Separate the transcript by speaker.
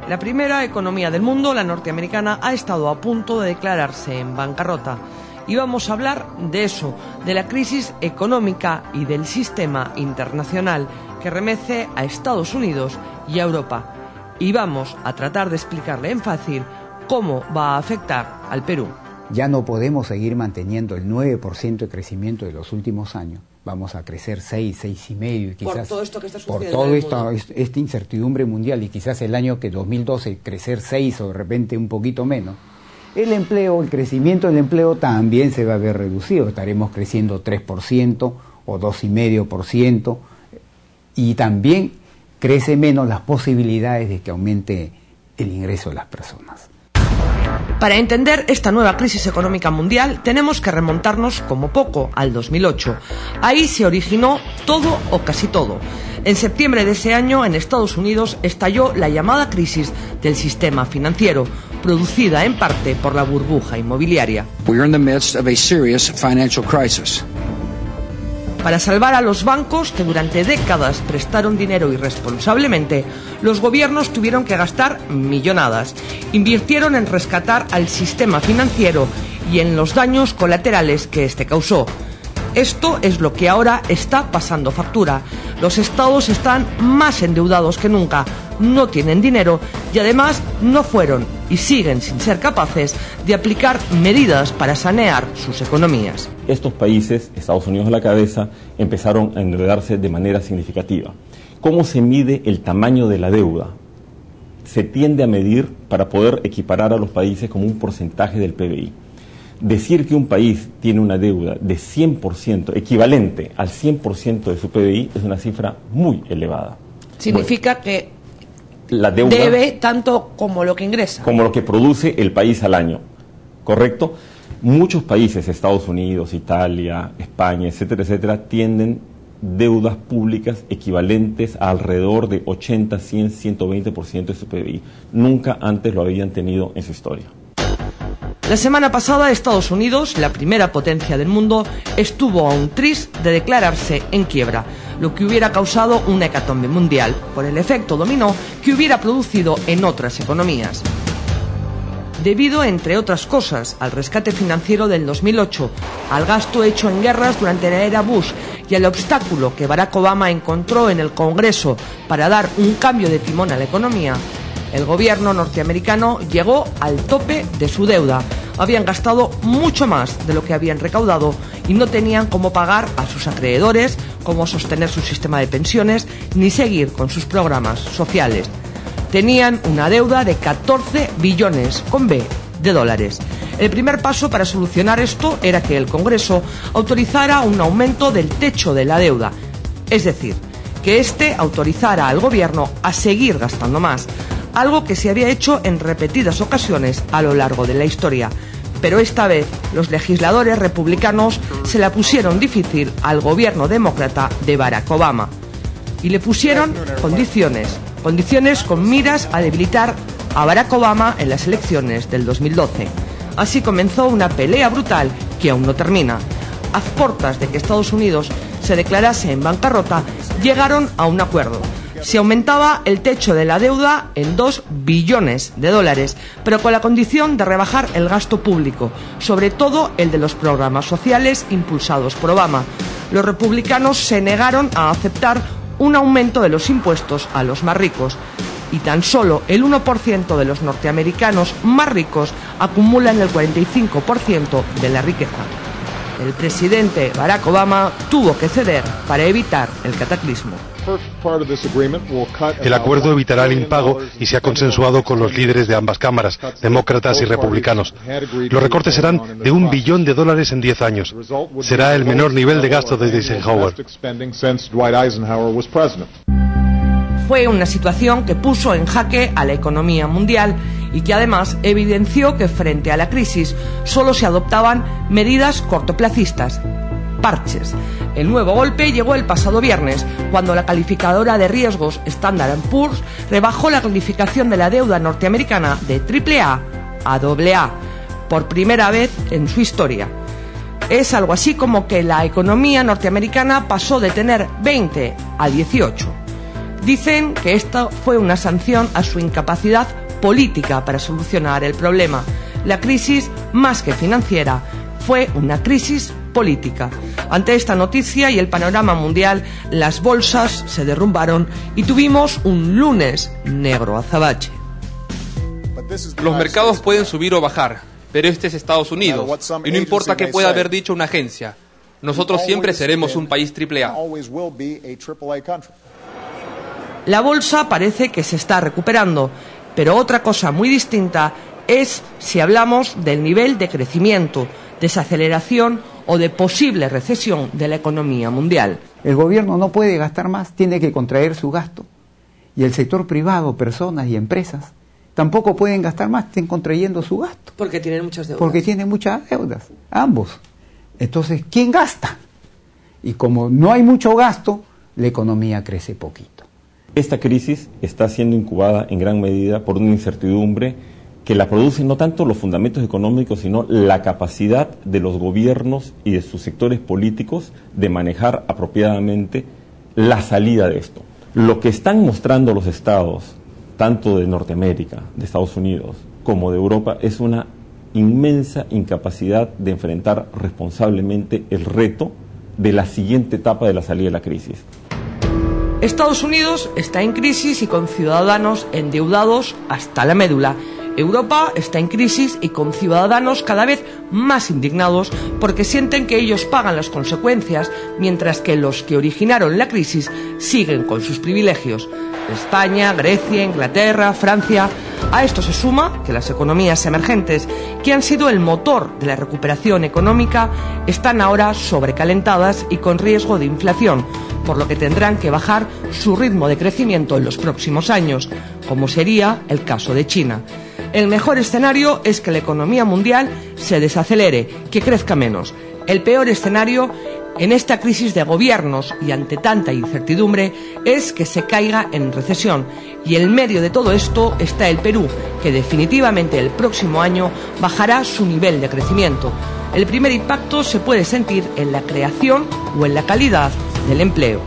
Speaker 1: La primera economía del mundo, la norteamericana, ha estado a punto de declararse en bancarrota. Y vamos a hablar de eso, de la crisis económica y del sistema internacional que remece a Estados Unidos y a Europa. Y vamos a tratar de explicarle en fácil cómo va a afectar al Perú.
Speaker 2: Ya no podemos seguir manteniendo el 9% de crecimiento de los últimos años. Vamos a crecer 6, 6,5 y quizás...
Speaker 1: Por todo esto que está sucediendo.
Speaker 2: Por toda esta incertidumbre mundial y quizás el año que 2012 crecer 6 o de repente un poquito menos. El empleo, el crecimiento del empleo también se va a ver reducido. Estaremos creciendo 3% o 2,5% y también crece menos las posibilidades de que aumente el ingreso de las personas.
Speaker 1: Para entender esta nueva crisis económica mundial tenemos que remontarnos como poco al 2008. Ahí se originó todo o casi todo. En septiembre de ese año en Estados Unidos estalló la llamada crisis del sistema financiero, producida en parte por la burbuja inmobiliaria.
Speaker 3: We are in the midst of a serious financial crisis.
Speaker 1: Para salvar a los bancos que durante décadas prestaron dinero irresponsablemente, los gobiernos tuvieron que gastar millonadas. Invirtieron en rescatar al sistema financiero y en los daños colaterales que este causó. Esto es lo que ahora está pasando factura. Los estados están más endeudados que nunca, no tienen dinero y además no fueron y siguen sin ser capaces de aplicar medidas para sanear sus economías.
Speaker 4: Estos países, Estados Unidos a la cabeza, empezaron a endeudarse de manera significativa. ¿Cómo se mide el tamaño de la deuda? Se tiende a medir para poder equiparar a los países como un porcentaje del PBI. Decir que un país tiene una deuda de 100%, equivalente al 100% de su PBI, es una cifra muy elevada.
Speaker 1: Significa que
Speaker 4: la deuda
Speaker 1: debe tanto como lo que ingresa.
Speaker 4: Como lo que produce el país al año, ¿correcto? Muchos países, Estados Unidos, Italia, España, etcétera, etcétera, tienen deudas públicas equivalentes a alrededor de 80, 100, 120% de su PBI. Nunca antes lo habían tenido en su historia.
Speaker 1: La semana pasada Estados Unidos, la primera potencia del mundo, estuvo a un tris de declararse en quiebra, lo que hubiera causado una hecatombe mundial por el efecto dominó que hubiera producido en otras economías. Debido, entre otras cosas, al rescate financiero del 2008, al gasto hecho en guerras durante la era Bush y al obstáculo que Barack Obama encontró en el Congreso para dar un cambio de timón a la economía, el gobierno norteamericano llegó al tope de su deuda. Habían gastado mucho más de lo que habían recaudado y no tenían cómo pagar a sus acreedores, cómo sostener su sistema de pensiones, ni seguir con sus programas sociales. Tenían una deuda de 14 billones, con B, de dólares. El primer paso para solucionar esto era que el Congreso autorizara un aumento del techo de la deuda, es decir, que éste autorizara al gobierno a seguir gastando más, algo que se había hecho en repetidas ocasiones a lo largo de la historia. Pero esta vez los legisladores republicanos se la pusieron difícil al gobierno demócrata de Barack Obama. Y le pusieron condiciones con miras a debilitar a Barack Obama en las elecciones del 2012. Así comenzó una pelea brutal que aún no termina. A puertas de que Estados Unidos se declarase en bancarrota, llegaron a un acuerdo. Se aumentaba el techo de la deuda en 2 billones de dólares, pero con la condición de rebajar el gasto público, sobre todo el de los programas sociales impulsados por Obama. Los republicanos se negaron a aceptar un aumento de los impuestos a los más ricos, y tan solo el 1% de los norteamericanos más ricos acumulan el 45% de la riqueza. El presidente Barack Obama tuvo que ceder para evitar el cataclismo.
Speaker 5: El acuerdo evitará el impago y se ha consensuado con los líderes de ambas cámaras, demócratas y republicanos. Los recortes serán de $1 billón en 10 años. Será el menor nivel de gasto desde Eisenhower.
Speaker 1: Fue una situación que puso en jaque a la economía mundial y que además evidenció que frente a la crisis solo se adoptaban medidas cortoplacistas, parches. El nuevo golpe llegó el pasado viernes, cuando la calificadora de riesgos Standard & Poor's rebajó la calificación de la deuda norteamericana de AAA a AA, por primera vez en su historia. Es algo así como que la economía norteamericana pasó de tener 20 a 18. Dicen que esta fue una sanción a su incapacidad política para solucionar el problema. La crisis, más que financiera, fue una crisis política. Ante esta noticia y el panorama mundial, las bolsas se derrumbaron y tuvimos un lunes negro azabache.
Speaker 6: Los mercados pueden subir o bajar, pero este es Estados Unidos, y no importa qué pueda haber dicho una agencia, nosotros siempre seremos un país AAA.
Speaker 1: La bolsa parece que se está recuperando, pero otra cosa muy distinta es si hablamos del nivel de crecimiento, desaceleración o de posible recesión de la economía mundial.
Speaker 2: El gobierno no puede gastar más, tiene que contraer su gasto. Y el sector privado, personas y empresas, tampoco pueden gastar más, estén contrayendo su gasto.
Speaker 1: Porque tienen muchas deudas.
Speaker 2: Porque tienen muchas deudas, ambos. Entonces, ¿quién gasta? Y como no hay mucho gasto, la economía crece poquito.
Speaker 4: Esta crisis está siendo incubada en gran medida por una incertidumbre que la producen no tanto los fundamentos económicos, sino la capacidad de los gobiernos y de sus sectores políticos de manejar apropiadamente la salida de esto. Lo que están mostrando los estados, tanto de Norteamérica, de Estados Unidos, como de Europa, es una inmensa incapacidad de enfrentar responsablemente el reto de la siguiente etapa de la salida de la crisis.
Speaker 1: Estados Unidos está en crisis y con ciudadanos endeudados hasta la médula. Europa está en crisis y con ciudadanos cada vez más indignados porque sienten que ellos pagan las consecuencias, mientras que los que originaron la crisis siguen con sus privilegios. España, Grecia, Inglaterra, Francia. A esto se suma que las economías emergentes, que han sido el motor de la recuperación económica, están ahora sobrecalentadas y con riesgo de inflación, por lo que tendrán que bajar su ritmo de crecimiento en los próximos años, como sería el caso de China. El mejor escenario es que la economía mundial se desacelere, que crezca menos. El peor escenario en esta crisis de gobiernos y ante tanta incertidumbre es que se caiga en recesión. Y en medio de todo esto está el Perú, que definitivamente el próximo año bajará su nivel de crecimiento. El primer impacto se puede sentir en la creación o en la calidad del empleo.